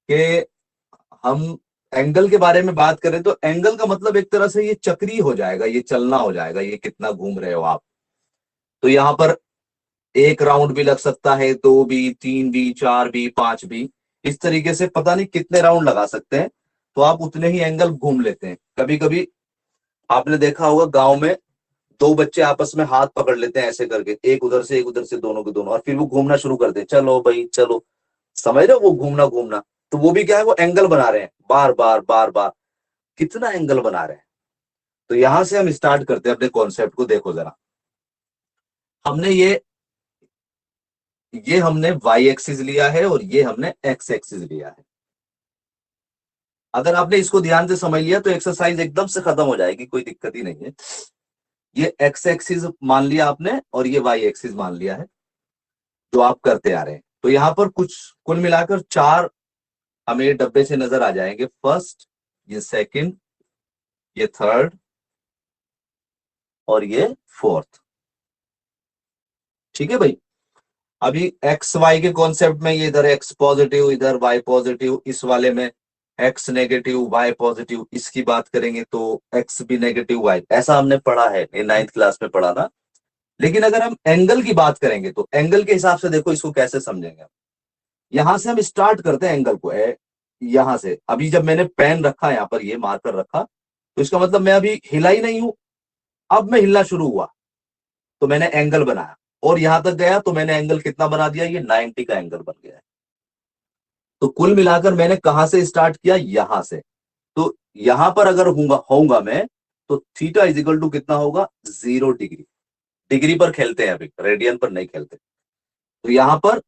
कि हम एंगल के बारे में बात करें तो एंगल का मतलब एक तरह से ये चक्रीय हो जाएगा, ये चलना हो जाएगा, ये कितना घूम रहे हो आप। तो यहाँ पर एक राउंड भी लग सकता है, दो भी, तीन भी, चार भी, पांच भी, इस तरीके से पता नहीं कितने राउंड लगा सकते हैं। तो आप उतने ही एंगल घूम लेते हैं। कभी कभी आपने देखा होगा गांव में दो बच्चे आपस में हाथ पकड़ लेते हैं ऐसे करके, एक उधर से एक उधर से, दोनों के दोनों, और फिर वो घूमना शुरू करते हैं, चलो भाई चलो। समझ रहे हो वो घूमना घूमना? तो वो भी क्या है, वो एंगल बना रहे हैं बार बार बार बार। कितना एंगल बना रहे हैं। तो यहां से हम स्टार्ट करते हैं अपने कॉन्सेप्ट को। देखो जरा, हमने ये हमने वाई एक्सिस लिया है और ये हमने एक्स एक्सिस लिया है। अगर आपने इसको ध्यान से समझ लिया तो एक्सरसाइज एकदम से खत्म हो जाएगी, कोई दिक्कत ही नहीं है। ये एक्स एक्सिस मान लिया आपने और ये वाई एक्सिस मान लिया है जो आप करते आ रहे हैं। तो यहां पर कुछ कुल मिलाकर चार हमें डब्बे से नजर आ जाएंगे। फर्स्ट, ये सेकंड, ये थर्ड और ये फोर्थ। ठीक है भाई। अभी एक्स वाई के कॉन्सेप्ट में ये इधर एक्स पॉजिटिव, इधर वाई पॉजिटिव, इस वाले में एक्स नेगेटिव वाई पॉजिटिव, इसकी बात करेंगे तो एक्स भी नेगेटिव वाई, ऐसा हमने पढ़ा है, ये 9th क्लास में पढ़ा ना। लेकिन अगर हम एंगल की बात करेंगे तो एंगल के हिसाब से देखो इसको कैसे समझेंगे हम। यहां से हम स्टार्ट करते हैं एंगल को। यहां से अभी जब मैंने पेन रखा, यहां पर ये मार्कर रखा, तो इसका मतलब मैं अभी हिला ही नहीं हूं। अब मैं हिलना शुरू हुआ तो मैंने एंगल बनाया, और यहां तक गया तो मैंने एंगल कितना बना दिया, ये 90 का एंगल बन गया है। तो कुल मिलाकर मैंने कहां से स्टार्ट किया, यहां से। तो यहां पर अगर होऊंगा मैं, तो थीटा इज इक्वल टू कितना होगा, 0 डिग्री। डिग्री पर खेलते हैं अभी, रेडियन पर नहीं खेलते। तो यहां पर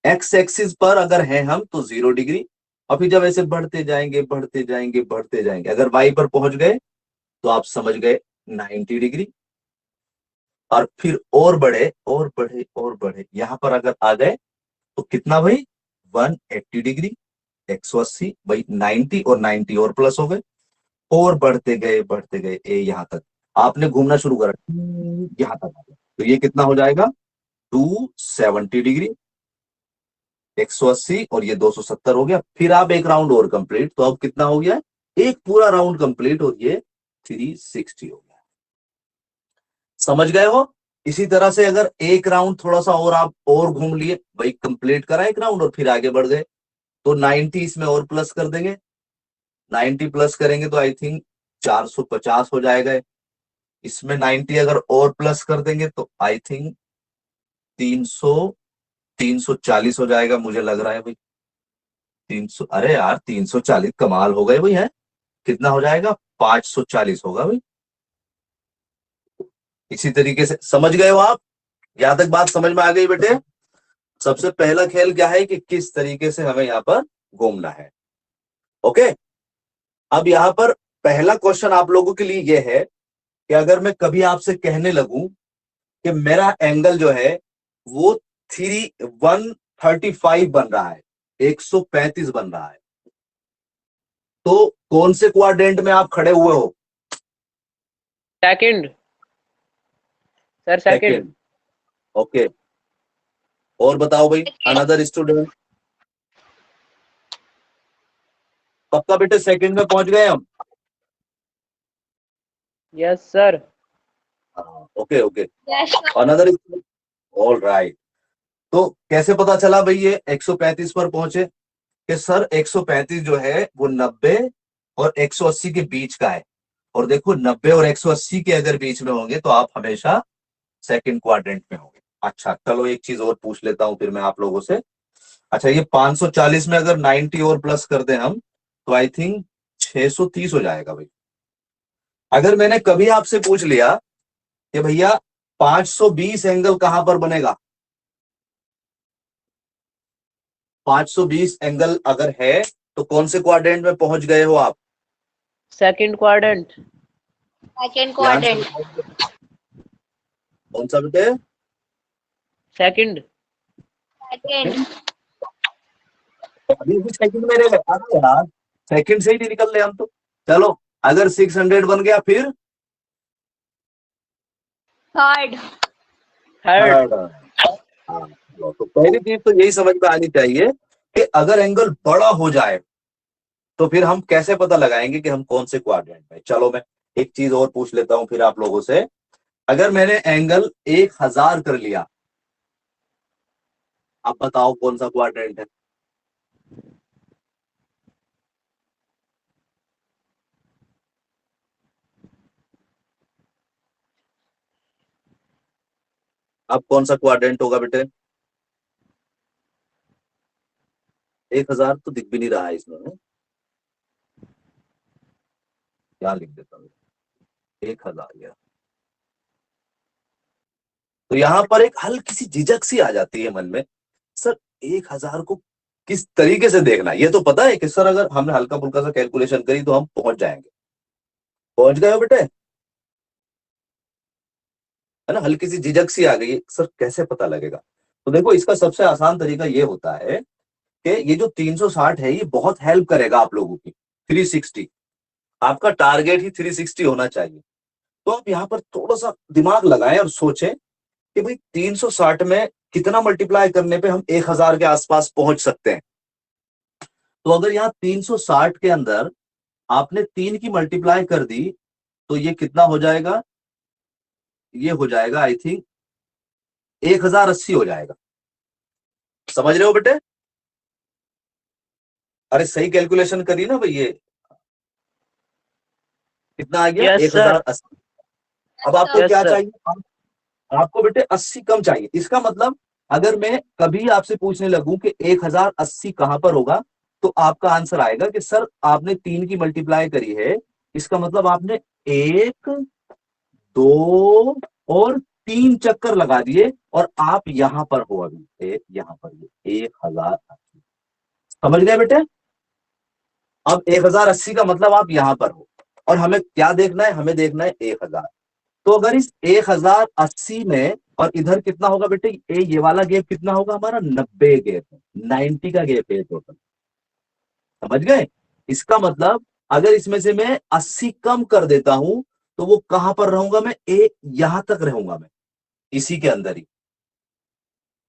एक्स एक्सिस पर अगर है हम तो 0 डिग्री। और फिर जब ऐसे बढ़ते जाएंगे बढ़ते जाएंगे बढ़ते जाएंगे, अगर वाई पर पहुंच गए तो आप समझ गए 90 डिग्री। और फिर और बढ़े और बढ़े और बढ़े, यहां पर अगर आ गए तो कितना भाई, 180 डिग्री। 180 भाई, 90 और 90 और प्लस हो गए, और बढ़ते गए ए यहां तक। आपने घूमना शुरू करा, यहां तक आ गए तो ये कितना हो जाएगा, 270 डिग्री। 180 और ये 270 हो गया। फिर आप एक राउंड और कंप्लीट, तो अब कितना हो गया, एक पूरा राउंड कंप्लीट, और ये 360 हो गया। समझ गए हो? इसी तरह से अगर एक राउंड थोड़ा सा और आप और घूम लिए भाई, कंप्लीट करा एक राउंड और फिर आगे बढ़ गए, तो 90 इसमें और प्लस कर देंगे। 90 प्लस करेंगे तो आई थिंक 450 हो जाएगा। इसमें 90 अगर और प्लस कर देंगे तो आई थिंक 300, 340 हो जाएगा, मुझे लग रहा है भाई। 300, अरे यार 340 कमाल हो गए भाई, है कितना हो जाएगा, 540 होगा भाई। इसी तरीके से समझ गए हो आप? यहां तक बात समझ में आ गई बेटे? सबसे पहला खेल क्या है कि किस तरीके से हमें यहाँ पर घूमना है। ओके। अब यहाँ पर पहला क्वेश्चन आप लोगों के लिए यह है कि अगर मैं कभी आपसे कहने लगूं कि मेरा एंगल जो है वो 135 बन रहा है, 135 बन रहा है, तो कौन से क्वाड्रेंट में आप खड़े हुए हो? Second sir, second. Second. Okay. और बताओ भाई, अनदर स्टूडेंट। पक्का बेटे सेकंड में पहुंच गए हम? Yes sir. Okay okay. Another, all right. तो कैसे पता चला भाई ये 135 पर पहुंचे? कि सर 135 जो है वो 90 और 180 के बीच का है। और देखो 90 और 180 के अगर बीच में होंगे तो आप हमेशा सेकंड क्वाड्रेंट में होंगे। अच्छा चलो एक चीज और पूछ लेता हूं फिर मैं आप लोगों से। अच्छा ये 540 में अगर 90 और प्लस कर दें हम, तो आई थिंक 630 हो जाएगा भाई। अगर मैंने कभी आपसे पूछ लिया कि भैया 520 एंगल कहां पर बनेगा, 520 एंगल अगर है तो कौन से क्वाड्रेंट में पहुंच गए हो आप? Second quadrant. सेकंड ध्यान से क्वाड्रेंट। बताओ। कौन सा बेटे? सेकंड। सेकंड। अभी भी सेकंड में रह गए? अरे यार सेकंड से ही नहीं निकल रहे हम तो। चलो अगर 600 बन गया फिर थर्ड। थर्ड। थर्ड। हाँ, तो पहली चीज तो यही समझ में आनी चाहिए कि अगर एंगल बड़ा हो जाए तो फिर हम कैसे पता लगाएंगे कि हम कौन से क्वाड्रेंट में। चलो मैं एक चीज और पूछ लेता हूं फिर आप लोगों से। अगर मैंने एंगल 1000 कर लिया, आप बताओ कौन सा क्वाड्रेंट है। अब कौन सा क्वाड्रेंट होगा बेटे? 1000 तो दिख भी नहीं रहा है इसमें, क्या लिख देता हूँ 1000 या। तो यहां पर एक हल्की सी झिझक सी आ जाती है मन में, सर 1000 को किस तरीके से देखना है। ये तो पता है कि सर अगर हमने हल्का फुल्का सा कैलकुलेशन करी तो हम पहुंच जाएंगे। पहुंच गए हो बेटे? है ना, हल्की सी झिझक सी आ गई, सर कैसे पता लगेगा। तो देखो इसका सबसे आसान तरीका ये होता है कि ये जो 360 है ये बहुत हेल्प करेगा आप लोगों की। 360, आपका टारगेट ही 360 होना चाहिए। तो आप यहाँ पर थोड़ा सा दिमाग लगाएं और सोचें कि भाई 360 में कितना मल्टीप्लाई करने पे हम 1000 के आसपास पहुंच सकते हैं। तो अगर यहाँ 360 के अंदर आपने 3 की मल्टीप्लाई कर दी तो ये कितना हो जाएगा? ये हो जाएगा आई थिंक 1080 हो जाएगा। समझ रहे हो बेटे? अरे सही कैलकुलेशन करी ना भाई, ये कितना आ गया? Yes sir. 1080। अब आपको यस क्या सर। चाहिए? आपको बेटे 80 कम चाहिए। इसका मतलब अगर मैं कभी आपसे पूछने लगूं कि 1080 कहां पर होगा, तो आपका आंसर आएगा कि सर आपने 3 की मल्टीप्लाई करी है, इसका मतलब आपने 1, 2 और 3 चक्कर लगा दिए और आप यहां पर हो अभी, यहां पर ये 1080। समझ गए बेटे? अब 1080 का मतलब आप यहां पर हो और हमें क्या देखना है? हमें देखना है 1000। तो अगर इस 1080 में और इधर कितना होगा बेटे? ये वाला गैप कितना होगा हमारा? 90 गैप है, 90 का गैप है टोटल। समझ गए? इसका मतलब अगर इसमें से मैं 80 कम कर देता हूं तो वो कहां पर रहूंगा मैं? यहां तक रहूंगा मैं, इसी के अंदर ही।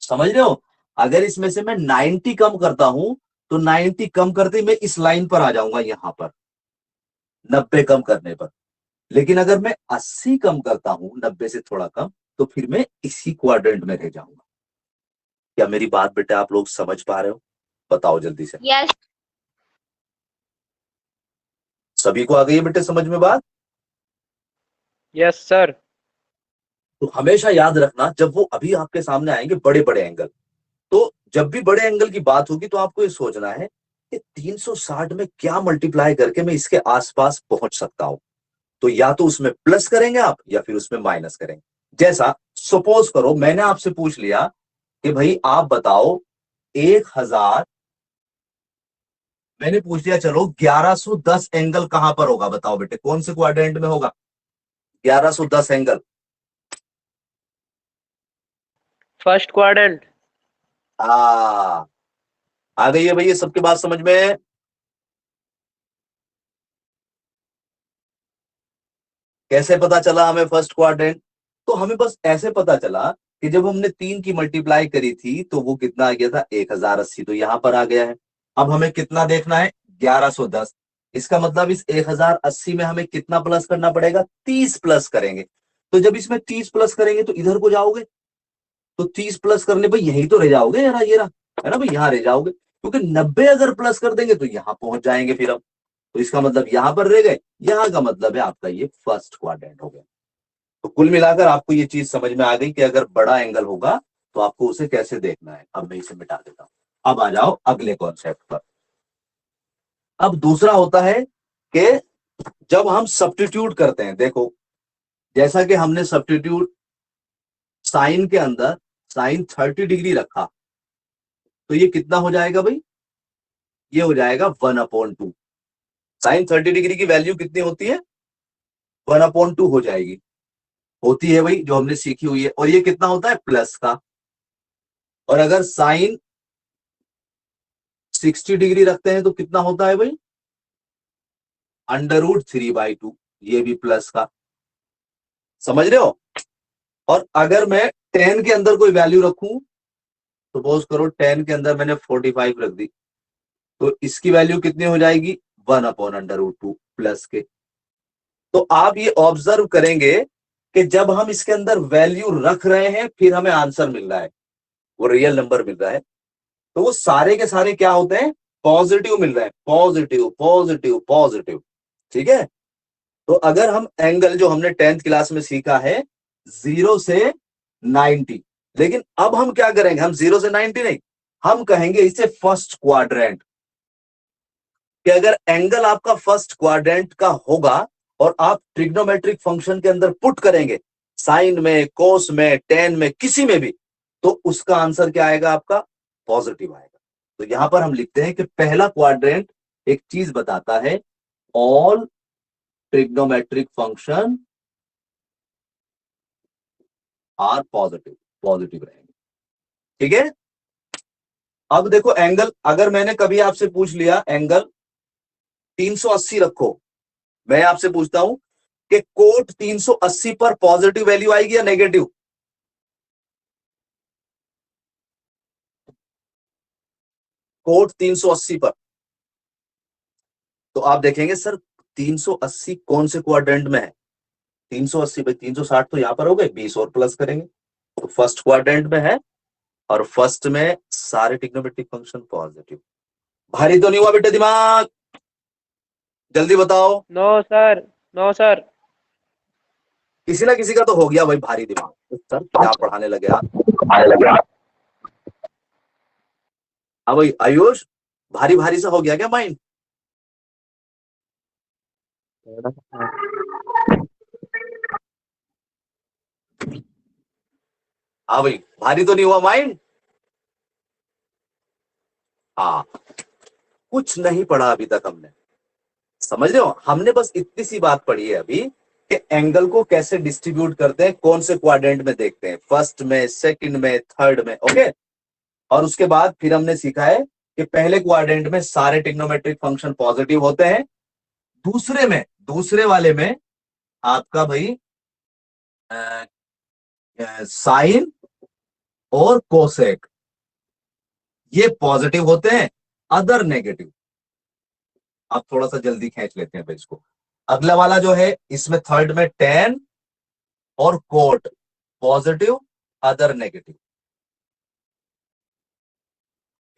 समझ रहे हो? अगर इसमें से मैं 90 कम करता हूं तो 90 कम करते ही मैं इस लाइन पर आ जाऊंगा, यहां पर 90 कम करने पर। लेकिन अगर मैं 80 कम करता हूं, 90 से थोड़ा कम, तो फिर मैं इसी क्वाड्रेंट में रह जाऊंगा। क्या मेरी बात बेटा आप लोग समझ पा रहे हो? बताओ जल्दी से। Yes. सभी को आ गई है बेटे समझ में बात? Yes sir. तो हमेशा याद रखना जब वो अभी आपके सामने आएंगे बड़े बड़े एंगल, तो जब भी बड़े एंगल की बात होगी तो आपको ये सोचना है कि 360 में क्या मल्टीप्लाई करके मैं इसके आसपास पहुंच सकता हूं। तो या तो उसमें प्लस करेंगे आप या फिर उसमें माइनस करेंगे। जैसा सपोज करो मैंने आपसे पूछ लिया कि भाई आप बताओ 1000, मैंने पूछ लिया चलो 1110 एंगल कहां पर होगा, बताओ बेटे कौन से क्वाड्रेंट में होगा 1110 एंगल? First quadrant. आ आ गई है भैया सबके बात समझ में? कैसे पता चला हमें फर्स्ट क्वाड्रेंट? तो हमें बस ऐसे पता चला कि जब हमने 3 की मल्टीप्लाई करी थी तो वो कितना आ गया था? 1080, तो यहां पर आ गया है। अब हमें कितना देखना है? 1110। इसका मतलब इस 1080 में हमें कितना प्लस करना पड़ेगा? 30 प्लस करेंगे। तो जब इसमें 30 प्लस करेंगे तो इधर को जाओगे, तो 30 प्लस करने पर यहीं तो रह जाओगे यार, ये रहा है ना भाई, यहां रह जाओगे, क्योंकि 90 अगर प्लस कर देंगे तो यहां पहुंच जाएंगे फिर हम। तो इसका मतलब यहां पर रह गए, यहां का मतलब है आपका ये फर्स्ट क्वाड्रेंट हो गया। तो कुल मिलाकर आपको ये चीज समझ में आ गई कि अगर बड़ा एंगल होगा तो आपको उसे कैसे देखना है। अब मैं इसे मिटा देता हूं। अब आ जाओ अगले कॉन्सेप्ट पर। अब दूसरा होता है कि जब हम सब्स्टिट्यूट करते हैं, देखो जैसा कि हमने सब्स्टिट्यूट साइन के अंदर साइन 30 डिग्री रखा, तो ये कितना हो जाएगा भाई? ये हो जाएगा 1/2। साइन 30 डिग्री की वैल्यू कितनी होती है? 1/2 हो जाएगी, होती है भाई जो हमने सीखी हुई है। और ये कितना होता है? प्लस का। और अगर साइन 60 डिग्री रखते हैं तो कितना होता है भाई? √3/2, ये भी प्लस का। समझ रहे हो? और अगर मैं 10 के अंदर कोई वैल्यू रखूं, सपोज करो 10 के अंदर मैंने 45 रख दी, तो इसकी वैल्यू कितनी हो जाएगी 1/√2 प्लस के। तो आप ये ऑब्जर्व करेंगे कि जब हम इसके अंदर वैल्यू रख रहे हैं फिर हमें आंसर मिल रहा है, वो रियल नंबर मिल रहा है, तो वो सारे के सारे क्या होते हैं पॉजिटिव मिल रहे हैं, पॉजिटिव पॉजिटिव पॉजिटिव। ठीक है, तो अगर हम एंगल जो हमने 10th क्लास में सीखा है 0 से 90, लेकिन अब हम क्या करेंगे, हम 0 से 90 नहीं, हम कहेंगे इसे फर्स्ट क्वाड्रेंट, कि अगर एंगल आपका फर्स्ट क्वाड्रेंट का होगा और आप ट्रिग्नोमेट्रिक फंक्शन के अंदर पुट करेंगे, साइन में, कोस में, टेन में, किसी में भी, तो उसका आंसर क्या आएगा आपका पॉजिटिव आएगा। तो यहां पर हम लिखते हैं कि पहला क्वाड्रेंट एक चीज बताता है, all trigonometric function are positive, positive रहेंगे। ठीक है, अब देखो एंगल, अगर मैंने कभी आपसे पूछ लिया एंगल 380 रखो, मैं आपसे पूछता हूं कि कोट 380 पर पॉजिटिव वैल्यू आएगी या नेगेटिव? कोट 380 पर, तो आप देखेंगे सर 380 कौन से क्वाड्रेंट में है, 380 भाई 360 तो यहां पर हो गए, 20 और प्लस करेंगे तो फर्स्ट क्वाड्रेंट में है, और फर्स्ट में सारे ट्रिग्नोमेट्रिक फंक्शन पॉजिटिव। भारी तो नहीं हुआ बेटे दिमाग? जल्दी बताओ। No sir, no sir. किसी ना किसी का तो हो गया भाई भारी दिमाग, तो सर क्या पढ़ाने लगे आप। हाँ भाई आयुष, भारी भारी सा हो गया क्या माइंड? हाँ भाई, भारी तो नहीं हुआ माइंड? हाँ, कुछ नहीं पढ़ा अभी तक हमने, समझ रहे हो, हमने बस इतनी सी बात पढ़ी है अभी कि एंगल को कैसे डिस्ट्रीब्यूट करते हैं, कौन से क्वाड्रेंट में देखते हैं, फर्स्ट में, सेकंड में, थर्ड में। ओके, और उसके बाद फिर हमने सीखा है कि पहले क्वाड्रेंट में सारे ट्रिग्नोमेट्रिक फंक्शन पॉजिटिव होते हैं, दूसरे में, दूसरे वाले में आपका भाई साइन और कोसेक ये पॉजिटिव होते हैं, अदर नेगेटिव। आप थोड़ा सा जल्दी खींच लेते हैं भाई इसको। अगला वाला जो है इसमें थर्ड में टेन और कोट पॉजिटिव, अदर नेगेटिव।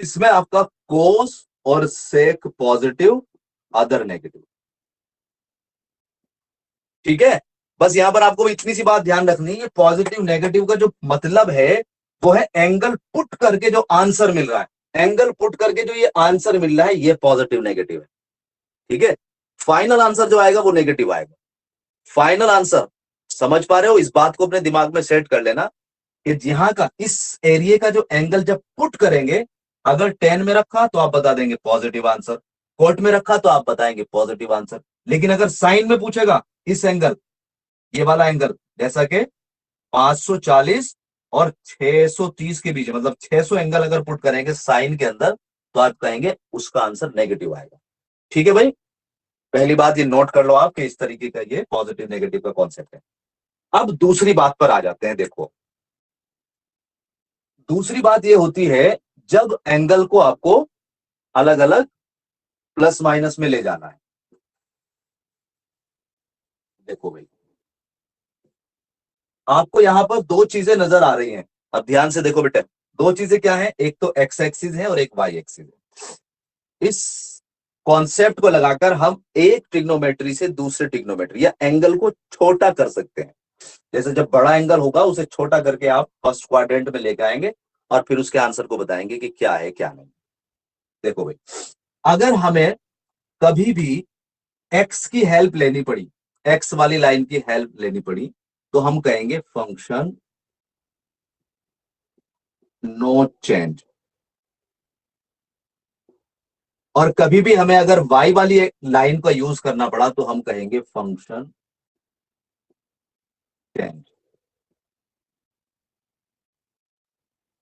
इसमें आपका कोस और सेक पॉजिटिव, अदर नेगेटिव। ठीक है, बस यहां पर आपको इतनी सी बात ध्यान रखनी है, पॉजिटिव नेगेटिव का जो मतलब है वो है एंगल पुट करके जो आंसर मिल रहा है, एंगल पुट करके जो ये आंसर मिल रहा है ये पॉजिटिव नेगेटिव है। ठीक है, फाइनल आंसर जो आएगा वो नेगेटिव आएगा। फाइनल आंसर समझ पा रहे हो, इस बात को अपने दिमाग में सेट कर लेना कि यहां का इस एरिया का जो एंगल जब पुट करेंगे, अगर 10 में रखा तो आप बता देंगे पॉजिटिव आंसर, कोट में रखा तो आप बताएंगे पॉजिटिव आंसर, लेकिन अगर साइन में पूछेगा इस एंगल, ये वाला एंगल, जैसा कि 540 और 630 के बीच, मतलब 600 एंगल अगर पुट करेंगे साइन के अंदर, तो आप कहेंगे उसका आंसर नेगेटिव आएगा। ठीक है भाई, पहली बात ये नोट कर लो आप कि इस तरीके का ये पॉजिटिव नेगेटिव का कॉन्सेप्ट है। अब दूसरी बात पर आ जाते हैं। देखो, दूसरी बात ये होती है जब एंगल को आपको अलग अलग प्लस माइनस में ले जाना है। देखो भाई, आपको यहां पर दो चीजें नजर आ रही हैं, अब ध्यान से देखो बेटे, दो चीजें क्या है, एक तो एक्स एक्सिस है और एक वाई एक्सिस है। इस कॉन्सेप्ट को लगाकर हम एक ट्रिग्नोमेट्री से दूसरे ट्रिग्नोमेट्री या एंगल को छोटा कर सकते हैं। जैसे जब बड़ा एंगल होगा उसे छोटा करके आप फर्स्ट क्वाड्रेंट में लेके आएंगे और फिर उसके आंसर को बताएंगे कि क्या है क्या नहीं। देखो भाई, अगर हमें कभी भी एक्स की हेल्प लेनी पड़ी, एक्स वाली लाइन की हेल्प लेनी पड़ी, तो हम कहेंगे फंक्शन नो चेंज। और कभी भी हमें अगर वाई वाली लाइन का यूज करना पड़ा तो हम कहेंगे फंक्शन चेंज।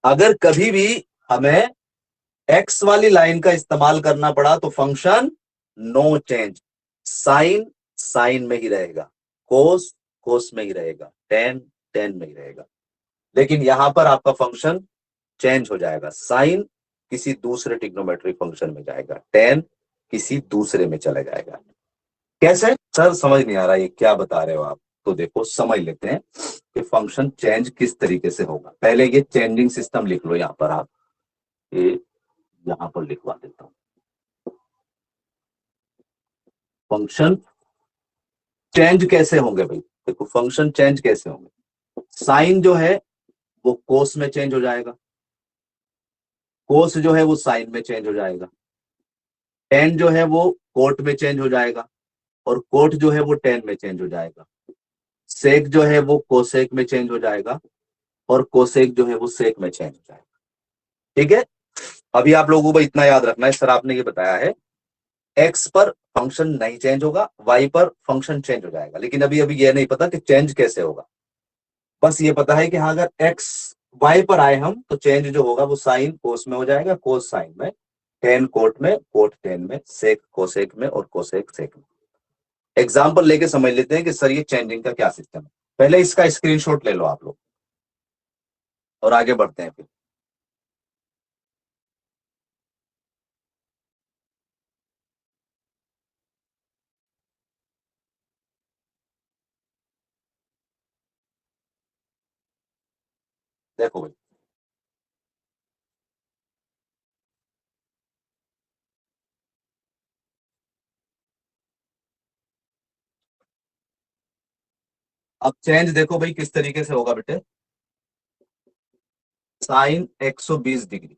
अगर कभी भी हमें एक्स वाली लाइन का इस्तेमाल करना पड़ा तो function no change, sine sine में ही रहेगा, कोस कोस में ही रहेगा, टेन टेन में ही रहेगा। लेकिन यहां पर आपका फंक्शन चेंज हो जाएगा, साइन किसी दूसरे ट्रिग्नोमेट्रिक फंक्शन में जाएगा, tan किसी दूसरे में चला जाएगा। कैसे सर समझ नहीं आ रहा, ये क्या बता रहे हो आप? तो देखो समझ लेते हैं कि फंक्शन चेंज किस तरीके से होगा। पहले ये चेंजिंग सिस्टम लिख लो यहाँ पर, आप ये यहाँ पर लिखवा देता हूं। फंक्शन चेंज कैसे होंगे भाई? देखो फंक्शन चेंज कैसे होंगे, साइन जो है वो कोस में चेंज हो जाएगा, कोस जो है वो साइन में चेंज हो जाएगा, टेन जो है वो कोट में चेंज हो जाएगा, और कोट जो है वो टेन में चेंज हो जाएगा, सेक जो है वो कोसेक में चेंज हो जाएगा, और कोसेक जो है वो सेक में चेंज हो जाएगा। ठीक है, अभी आप लोगों को इतना याद रखना है, सर आपने ये बताया है एक्स पर फंक्शन नहीं चेंज होगा, वाई पर फंक्शन चेंज हो जाएगा, लेकिन अभी अभी ये नहीं पता कि चेंज कैसे होगा। बस ये पता है कि हाँ अगर एक्स वाई पर आए हम तो चेंज जो होगा वो साइन कोस में हो जाएगा, कोस साइन में, टेन कोट में, कोट टेन में, सेक कोसेक में, और कोसेक सेक में। एग्जाम्पल लेके समझ लेते हैं कि सर ये चेंजिंग का क्या सिस्टम है। पहले इसका स्क्रीनशॉट ले लो आप लोग और आगे बढ़ते हैं फिर। देखो भाई, अब चेंज देखो भाई किस तरीके से होगा बेटे। साइन 120 डिग्री,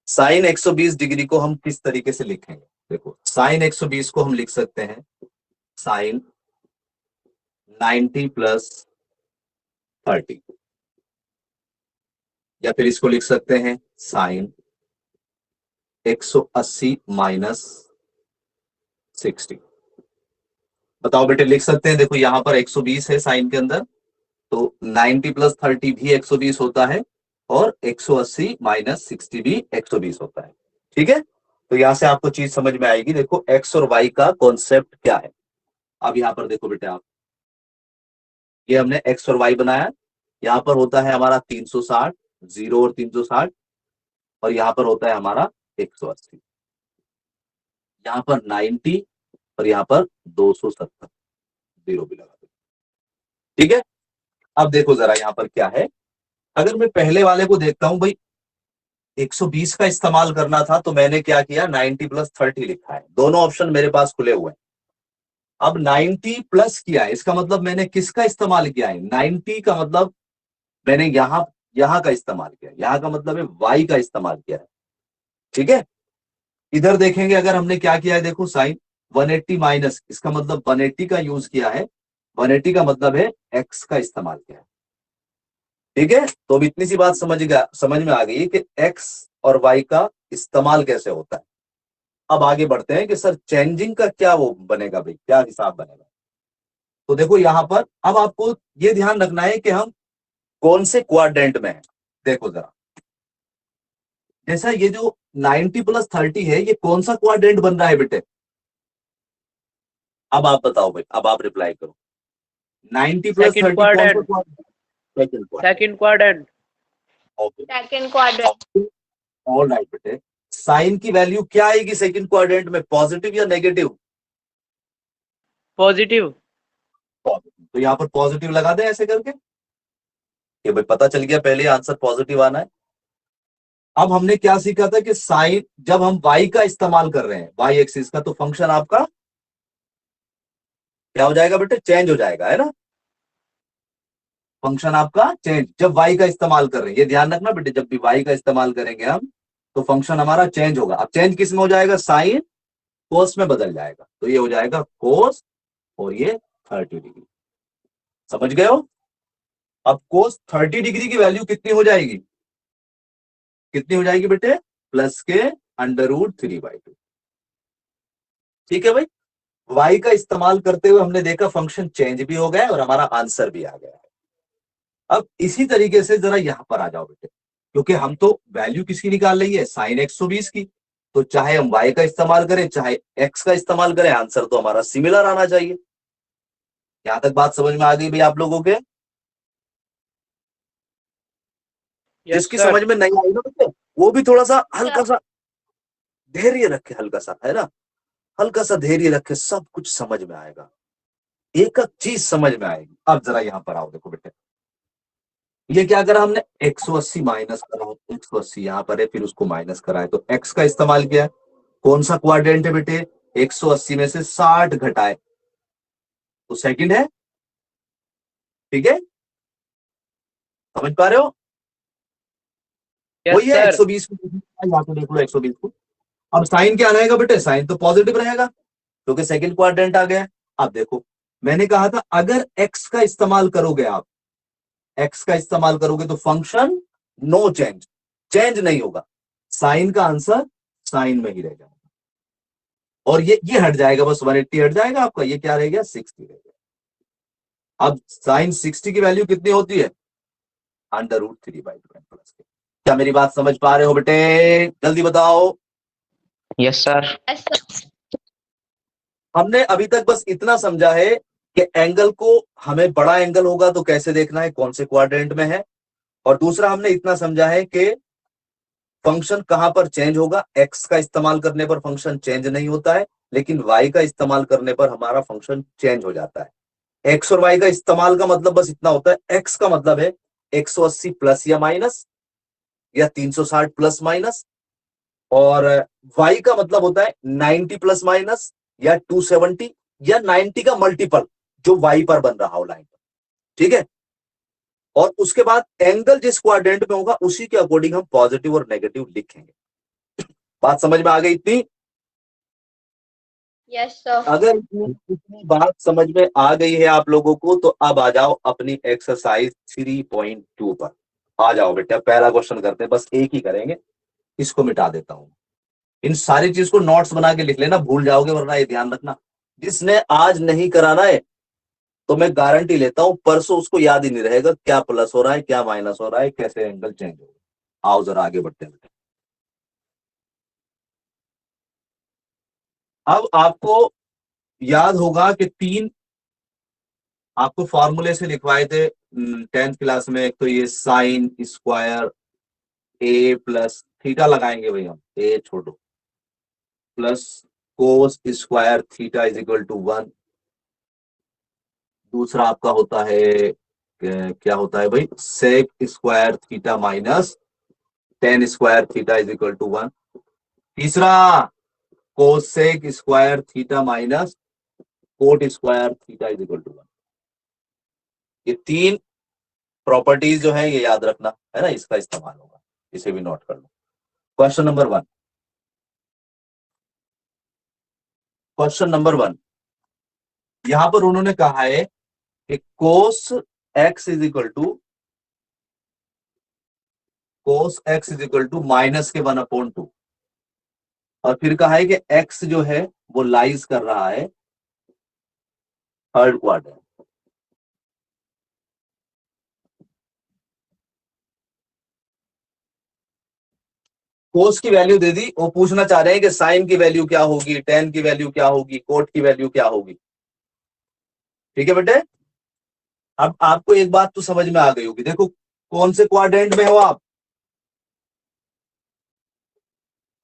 साइन 120 डिग्री को हम किस तरीके से लिखेंगे? देखो साइन 120 को हम लिख सकते हैं साइन 90 प्लस 30, या फिर इसको लिख सकते हैं साइन 180 माइनस 60। बताओ बेटे, लिख सकते हैं? देखो यहां पर 120 है साइन के अंदर, तो 90 प्लस 30 भी 120 होता है, और 180 माइनस 60 भी 120 होता है। ठीक है, तो यहां से आपको चीज समझ में आएगी। देखो एक्स और वाई का कॉन्सेप्ट क्या है। अब यहां पर देखो बेटे आप, ये हमने एक्स और वाई बनाया, यहां पर होता है हमारा 360, 0 और 360, और यहां पर होता है हमारा 180, यहां पर 90 और यहां पर 270, 0 भी लगा दो। ठीक है, अब देखो जरा यहां पर क्या है। अगर मैं पहले वाले को देखता हूं भाई, 120 का इस्तेमाल करना था तो मैंने क्या किया, 90 प्लस 30 लिखा है, दोनों ऑप्शन मेरे पास खुले हुए हैं। अब 90 प्लस किया है, इसका मतलब मैंने किसका इस्तेमाल किया है? 90 का मतलब मैंने यहां का इस्तेमाल किया, यहां का मतलब है वाई का इस्तेमाल किया है। ठीक है, इधर देखेंगे अगर हमने क्या किया है, देखो साइन 180 माइनस, इसका मतलब 180 का यूज किया है, 180 का मतलब है एक्स का इस्तेमाल किया है। ठीक है, तो अब इतनी सी बात समझ में आ गई कि एक्स और वाई का इस्तेमाल कैसे होता है। अब आगे बढ़ते हैं कि सर चेंजिंग का क्या वो बनेगा भाई, क्या हिसाब बनेगा। तो देखो यहां पर अब आपको ये ध्यान रखना है कि हम कौन से क्वाड्रेंट में है। देखो जरा, जैसा ये जो 90 प्लस 30 है, ये कौन सा क्वाड्रेंट बन रहा है बेटे? अब आप बताओ भाई, अब आप रिप्लाई करो। 90 प्लस सेकंड 30 कौन सा quadrant, quadrant? Second quadrant. Second quadrant, okay, Second quadrant. All right बेटे। साइन की वैल्यू क्या आएगी सेकंड क्वाड्रेंट में, पॉजिटिव या नेगेटिव? पॉजिटिव। पॉजिटिव, तो यहां पर पॉजिटिव लगा दें ऐसे करके, कि भाई पता चल गया पहले आंसर पॉजिटिव आना है। अब हमने क्या सीखा था कि साइन जब हम y का इस्तेमाल कर रहे हैं, y एक्सिस का, तो फंक्शन आपका क्या हो जाएगा बेटे? चेंज हो जाएगा, है ना। फंक्शन आपका चेंज जब y का इस्तेमाल कर रहे हैं, ये ध्यान रखना बेटे, जब भी y का इस्तेमाल करेंगे हम तो फंक्शन हमारा चेंज होगा। अब चेंज किस में हो जाएगा? साइन कोस में बदल जाएगा, तो ये हो जाएगा कोस, और ये 30 डिग्री। समझ गए हो? अब कोस 30 डिग्री की वैल्यू कितनी हो जाएगी? कितनी हो जाएगी बेटे? प्लस के √3/2। ठीक है भाई, y का इस्तेमाल करते हुए हमने देखा फंक्शन चेंज भी हो गया और हमारा आंसर भी आ गया है। अब इसी तरीके से जरा यहां पर आ जाओ बेटे, क्योंकि हम तो वैल्यू किसकी निकाल रही है? साइन 120 की। तो चाहे हम y का इस्तेमाल करें चाहे x का इस्तेमाल करें, आंसर तो हमारा सिमिलर आना चाहिए। यहां तक बात समझ में आ गई भाई आप लोगों के? यस जिसकी सर। समझ में नहीं आई ना बेटे, वो भी थोड़ा सा हल्का सा धैर्य रखे, हल्का सा, है ना, हल्का सा धैर्य रखे, सब कुछ समझ में आएगा, एक एक चीज समझ में आएगी। अब जरा यहां पर आओ, देखो बेटे, ये क्या करा हमने, 180 माइनस करा, 180 यहां पर है, फिर उसको माइनस करा है, तो x का इस्तेमाल किया है। कौन सा क्वाड्रेंट है बेटे, 180 में से 60 घटाए तो सेकंड है, ठीक है, समझ पा रहे हो, यस वही है सर। 120 को, यहाँ पे देख लो 120 को। अब साइन क्या रहेगा बेटे, साइन तो पॉजिटिव रहेगा क्योंकि सेकंड क्वाड्रेंट आ गया। अब देखो, मैंने कहा था अगर x का इस्तेमाल करोगे आप, x का इस्तेमाल करोगे तो फंक्शन नो चेंज, चेंज नहीं होगा, साइन का आंसर साइन में ही रह जाएगा, और ये हट जाएगा, बस 180 हट जाएगा आपका, ये क्या रह गया, 60 रह गया। अब साइन 60 की वैल्यू कितनी होती है, √3/2n प्लस। क्या मेरी बात समझ पा रहे हो बेटे, जल्दी बताओ। Yes sir. Yes, sir. हमने अभी तक बस इतना समझा है कि एंगल को हमें बड़ा एंगल होगा तो कैसे देखना है, कौन से क्वाड्रेंट में है, और दूसरा हमने इतना समझा है कि फंक्शन कहां पर चेंज होगा, एक्स का इस्तेमाल करने पर फंक्शन चेंज नहीं होता है, लेकिन वाई का इस्तेमाल करने पर हमारा फंक्शन चेंज हो जाता है। एक्स और वाई का इस्तेमाल का मतलब बस इतना होता है, एक्स का मतलब है 180 प्लस या माइनस, या 360 प्लस माइनस, और वाई का मतलब होता है 90 प्लस माइनस, या 270, या 90 का मल्टीपल जो वाई पर बन रहा हो लाइन पर, ठीक है। और उसके बाद एंगल जिस क्वाड्रेंट में होगा उसी के अकॉर्डिंग हम पॉजिटिव और नेगेटिव लिखेंगे। बात समझ में आ गई इतनी, Yes, sir. अगर इतनी बात समझ में आ गई है आप लोगों को तो अब आ जाओ अपनी एक्सरसाइज 3.2 पर। आ जाओ बेटा, पहला क्वेश्चन करते हैं, बस एक ही करेंगे, इसको मिटा देता हूं। इन सारी चीज को नोट्स बना के लिख लेना, भूल जाओगे, वरना ये ध्यान रखना, जिसने आज नहीं कराना है तो मैं गारंटी लेता हूं परसों उसको याद ही नहीं रहेगा क्या प्लस हो रहा है, क्या माइनस हो रहा है, कैसे एंगल चेंज हो रहा है। आओ जरा आगे बढ़ते हैं। अब आपको याद होगा कि तीन आपको फॉर्मूले से लिखवाए थे 10th क्लास में। एक तो ये sine square A plus theta लगाएंगे भाई हम, ए छोड़ो, plus cos square theta is equal to 1। दूसरा आपका होता है क्या होता है भाई, sec square theta minus tan square theta is equal to 1। तीसरा cosec square theta minus cot square theta is equal to 1। ये तीन प्रॉपर्टीज जो है ये याद रखना है ना, इसका इस्तेमाल होगा, इसे भी नोट कर लो। क्वेश्चन नंबर 1, क्वेश्चन नंबर 1, यहां पर उन्होंने कहा है कि cos X is equal to minus के 1/2, और फिर कहा है कि x जो है वो लाइज कर रहा है थर्ड क्वाड्रेंट। कोस की वैल्यू दे दी, वो पूछना चाह रहे हैं कि साइन की वैल्यू क्या होगी, टेन की वैल्यू क्या होगी, कोट की वैल्यू क्या होगी, ठीक है बेटे। अब आपको एक बात तो समझ में आ गई होगी, देखो कौन से क्वाड्रेंट में हो आप,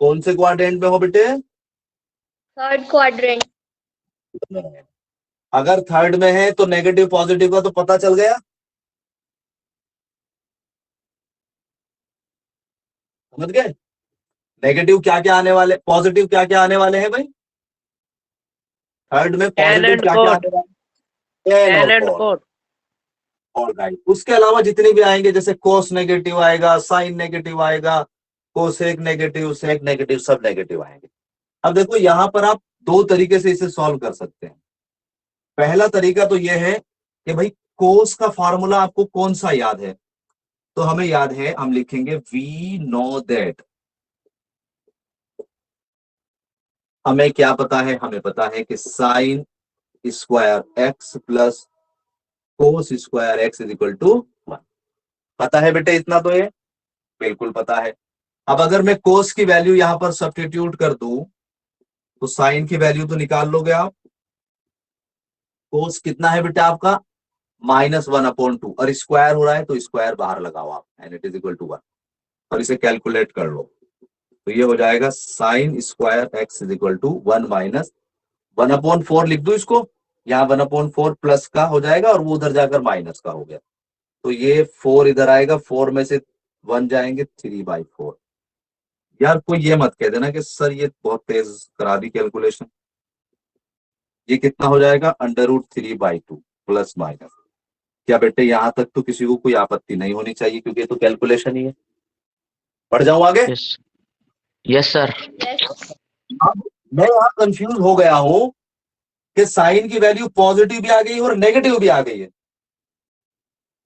कौन से क्वाड्रेंट में हो बेटे, Third quadrant. अगर थर्ड में है तो नेगेटिव पॉजिटिव का तो पता चल गया, समझ गए। नेगेटिव क्या क्या आने वाले, पॉजिटिव क्या क्या आने वाले हैं भाई, थर्ड में टेन पॉजिटिव एंड क्या क्या कोट, आने वाले, टेन टेन और एंड कोट, कोट। ऑलराइट। उसके अलावा जितने भी आएंगे, जैसे कोस नेगेटिव आएगा, साइन नेगेटिव आएगा, कोसेक नेगेटिव, सेक नेगेटिव, सब नेगेटिव आएंगे। अब देखो यहां पर आप दो तरीके से इसे सॉल्व कर सकते हैं। पहला तरीका तो यह है कि भाई कोस का फॉर्मूला आपको कौन सा याद है, तो हमें याद है, हम लिखेंगे वी नो दैट, हमें क्या पता है, हमें पता है कि sine square X plus cos square X is equal to 1। पता है बेटे इतना तो, ये बिल्कुल पता है। अब अगर मैं कोस की वैल्यू यहां पर सब्स्टिट्यूट कर दूं तो साइन की वैल्यू तो निकाल लोगे आप। कोस कितना है बेटा आपका, -1/2, और स्क्वायर हो रहा है तो स्क्वायर बाहर लगाओ आप, and it is equal to 1। और इसे कैलकुलेट कर लो। तो ये हो जाएगा sine square X is equal to 1 minus 1/4 लिख दू इसको, यहाँ 1/4 प्लस का हो जाएगा और वो उधर जाकर माइनस का हो गया। तो ये 4 इधर आएगा, 4 में से 1 जाएंगे, 3/4। यार कोई ये मत कह देना कि सर ये बहुत तेज करा दी कैलकुलेशन। ये कितना हो जाएगा, √3/2 प्लस माइनस। क्या बेटे यहां तक तो किसी को कोई आपत्ति नहीं होनी चाहिए, क्योंकि ये तो कैलकुलेशन ही है। पढ़ जाऊं आगे? Yes yes sir. Yes. अब मैं यहाँ कंफ्यूज हो गया हूं कि साइन की वैल्यू पॉजिटिव भी आ गई और नेगेटिव भी आ गई है।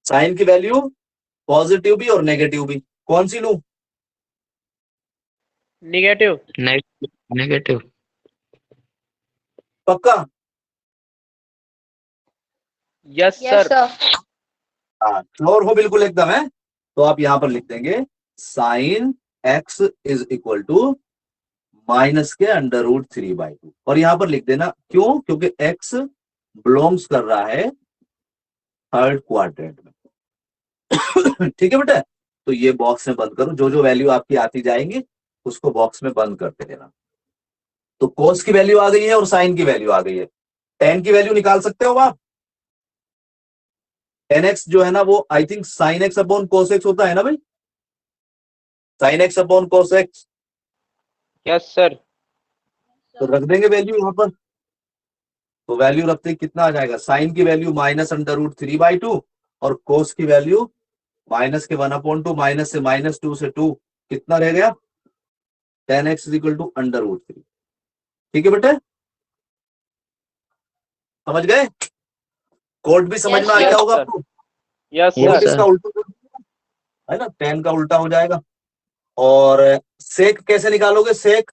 साइन की वैल्यू पॉजिटिव भी और नेगेटिव भी, कौन सी लूं? नेगेटिव। नेगेटिव। पक्का? Yes Yes, sir. sir. हाँ, श्योर हो बिल्कुल एकदम है। तो आप यहां पर लिख देंगे sine X is equal to minus के √3/2 और यहां पर लिख देना क्यों, क्योंकि एक्स बिलोंग्स कर रहा है थर्ड क्वाड्रेंट में। ठीक है बेटा, तो ये बॉक्स में बंद करो, जो जो वैल्यू आपकी आती जाएंगी उसको बॉक्स में बंद करते देना। तो कोस की वैल्यू आ गई है और साइन की वैल्यू आ गई है। टेन की वैल्यू निकाल सकते हो आप? टेन एक्स जो है ना वो I think sine x upon cos x होता है ना भाई, sine x upon cos x. Yes sir. तो रख देंगे वैल्यू यहां पर। तो वैल्यू रखते ही कितना आ जाएगा, साइन की वैल्यू -√3/2 और कोस की वैल्यू माइनस के 1/2, माइनस से -2 से 2, कितना रह गया, 10x इज इक्वल टू √3। ठीक है बेटे, समझ गए? कोड भी समझ Yes, में आ sir. गया होगा Yes, आपको? Yes Yes, code sir. sir. इसका उल्टा है ना, 10 का उल्टा हो जाएगा। और सेक कैसे निकालोगे? सेक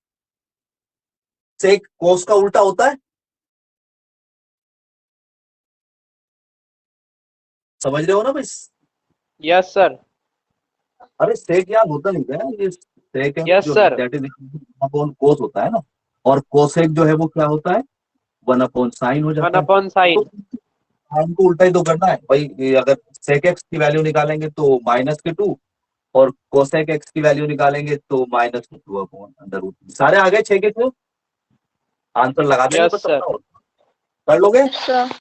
सेक कोस का उल्टा होता है, समझ रहे हो ना भाई? Yes sir. अरे सेक यार होता नहीं है, ये सेक Yes, जो है sir. दैट इज अपॉन कोस होता है ना, और कोसेक जो है वो क्या होता है, 1/sin हो जाता है। 1/sin। तो साइन को उल्टा ही तो करना है भाई। ये अगर सेक एक्स की वैल्यू निकालेंगे तो -2 और कोसेक एक्स की वैल्यू निकालेंगे तो -2/√3। सारे आ गए 6 के 6? आंसर लगा देंगे यस बस सर। अपना, कर लोगे? Yes, sir.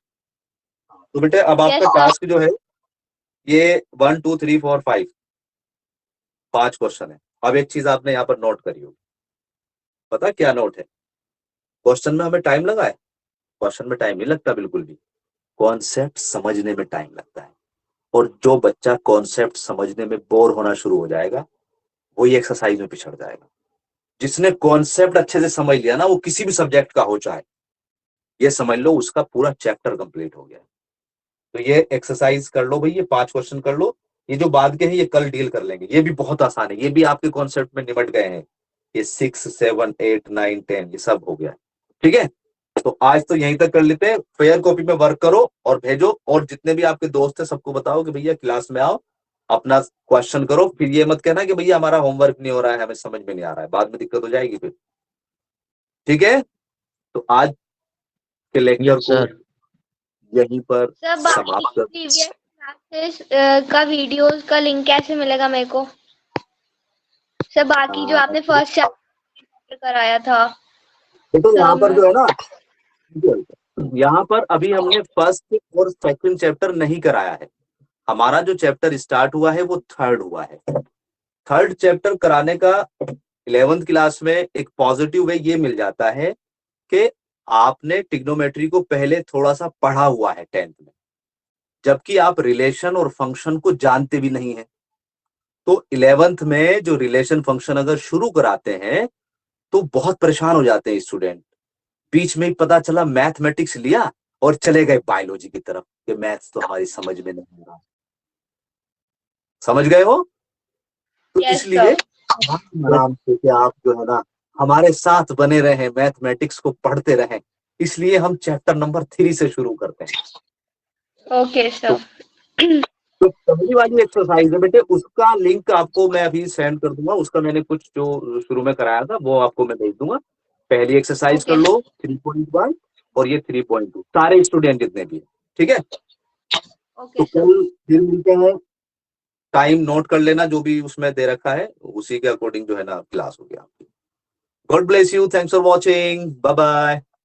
तो बेटे अब आपका Yes, sir. टास्क जो है ये 1 2 3 4 5 5 क्वेश्चन है। अब एक चीज आपने यहाँ पर नोट करी होगी, पता क्या नोट है? क्वेश्चन में हमें टाइम लगा है? क्वेश्चन में टाइम नहीं लगता बिल्कुल भी, कॉन्सेप्ट समझने में टाइम लगता है। और जो बच्चा कॉन्सेप्ट समझने में बोर होना शुरू हो जाएगा वही एक्सरसाइज में पिछड़ जाएगा। जिसने कॉन्सेप्ट अच्छे से समझ लिया ना, वो किसी भी सब्जेक्ट का हो चाहे, ये समझ लो उसका पूरा चैप्टर कंप्लीट हो गया। तो ये एक्सरसाइज कर लो भाई, ये 5 क्वेश्चन कर लो। ये जो बाद के हैं ये कल डील कर लेंगे, ये भी बहुत आसान है, ये भी आपके कॉन्सेप्ट में निपट गए हैं। ये 6 7 8 9 10 ये सब हो गया। ठीक है, तो आज तो यहीं तक कर लेते हैं। फेयर कॉपी में वर्क करो और भेजो, और जितने भी आपके दोस्त हैं सबको बताओ कि भैया क्लास में आओ, अपना क्वेश्चन करो। फिर ये मत कहना कि भैया हमारा होमवर्क नहीं हो रहा है, हमें समझ में नहीं आ रहा है, बाद में दिक्कत हो जाएगी फिर। ठीक है, तो आज के लेक्चर यस को सर। यहीं पर सर समाप्त बाकी कर। प्रीवियस क्लासेस का वीडियोस का लिंक कैसे मिलेगा मेरे को? सर बाकी जो आपने फर्स्ट चैप्टर कराया था। तो यहाँ पर जो है ना, यहाँ पर अभी हाँ। हमने फर्स्ट और सेकंड चैप्टर नहीं कराया है। हमारा जो चैप्टर स्टार्ट हुआ है वो थर्ड हुआ है। थर्ड चैप्टर कराने का 11th क्लास में एक पॉजिटिव वे ये मिल जाता है कि आपने ट्रिग्नोमेट्री को पहले थोड़ा सा पढ़ा हुआ है 10th में, जबकि आप रिलेशन और फंक्शन को जानते भी नहीं है। तो 11th में जो रिलेशन फंक्शन अगर शुरू कराते हैं तो बहुत परेशान हो जाते हैं स्टूडेंट। बीच में ही पता चला मैथमेटिक्स लिया और चले गए बायोलॉजी की तरफ कि मैथ्स तो हमारी समझ में नहीं आ रहा। समझ गए हो? तो Yes, इसलिए sir. आराम से कि आप जो है ना हमारे साथ बने रहें, मैथमेटिक्स को पढ़ते रहें, इसलिए हम चैप्टर नंबर 3 से शुरू करते हैं। Okay, sir. तो पहली वाली एक्सरसाइज है बेटे, उसका लिंक आपको मैं अभी सेंड कर दूंगा। उसका मैंने कुछ जो शुरू में कराया था वो आपको मैं भेज दूंगा। पहली एक्सरसाइज कर Okay. लो 3.1 और ये 3.2 सारे स्टूडेंट जितने भी हैं। ठीक है, तो Okay, sir. कल फिर मिलते हैं टाइम नोट कर लेना, जो भी उसमें दे रखा है उसी के अकॉर्डिंग जो है ना क्लास हो गया। God bless you, thanks for watching, bye bye.